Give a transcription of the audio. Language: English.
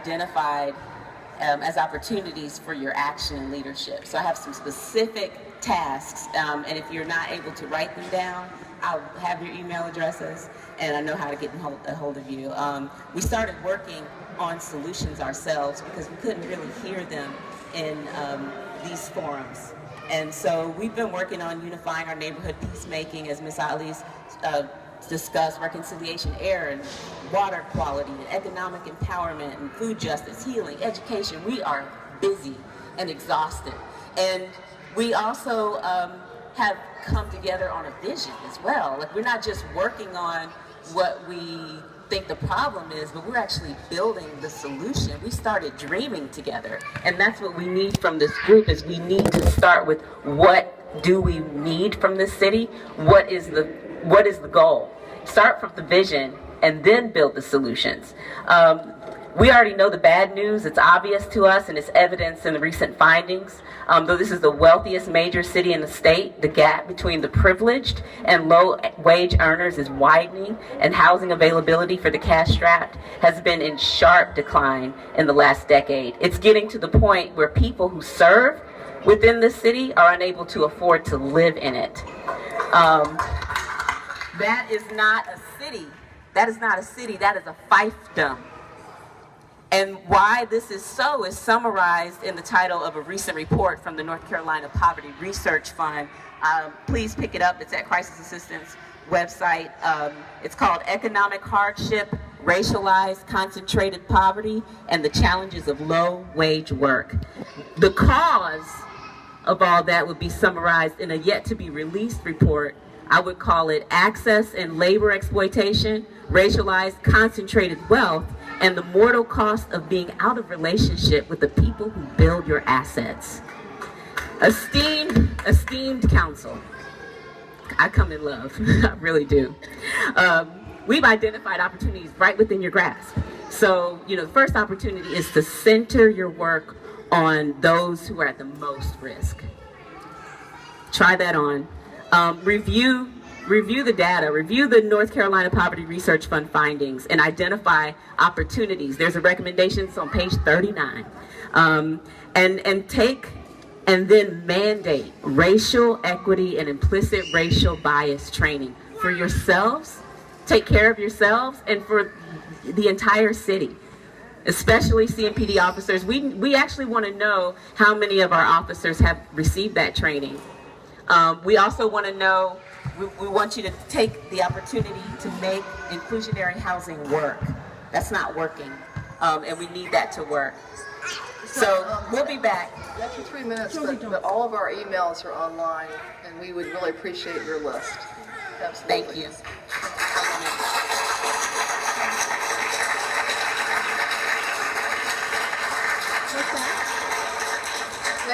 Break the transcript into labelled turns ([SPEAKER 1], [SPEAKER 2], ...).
[SPEAKER 1] identified as opportunities for your action and leadership. So I have some specific tasks, and if you're not able to write them down, I'll have your email addresses, and I know how to get a hold of you. We started working on solutions ourselves because we couldn't really hear them in these forums. And so we've been working on unifying our neighborhood peacemaking, as Ms. Ali's discussed, reconciliation, air and water quality, and economic empowerment, and food justice, healing, education. We are busy and exhausted. And we also have come together on a vision as well. Like, we're not just working on what we think the problem is, but we're actually building the solution. We started dreaming together, and that's what we need from this group. Is we need to start with, what do we need from this city? What is the goal? Start from the vision and then build the solutions. We already know the bad news. It's obvious to us, and it's evidenced in the recent findings. Though this is the wealthiest major city in the state, the gap between the privileged and low-wage earners is widening, and housing availability for the cash-strapped has been in sharp decline in the last decade. It's getting to the point where people who serve within the city are unable to afford to live in it. That is not a city. That is not a city. That is a fiefdom. And why this is so is summarized in the title of a recent report from the North Carolina Poverty Research Fund. Please pick it up. It's at Crisis Assistance website. It's called Economic Hardship, Racialized Concentrated Poverty, and the Challenges of Low-Wage Work. The cause of all that would be summarized in a yet-to-be-released report. I would call it access and labor exploitation, racialized concentrated wealth, and the mortal cost of being out of relationship with the people who build your assets. Esteemed council, I come in love, I really do. We've identified opportunities right within your grasp. So, the first opportunity is to center your work on those who are at the most risk. Try that on. Review the data, review the North Carolina Poverty Research Fund findings, and identify opportunities. There's a recommendations on page 39. And take and then mandate racial equity and implicit racial bias training for yourselves, take care of yourselves, and for the entire city, especially CMPD officers. We actually want to know how many of our officers have received that training. We also want to know, we want you to take the opportunity to make inclusionary housing work. That's not working, and we need that to work. So we'll be back.
[SPEAKER 2] That's for 3 minutes, but all of our emails are online, and we would really appreciate your list. Absolutely.
[SPEAKER 1] Thank you.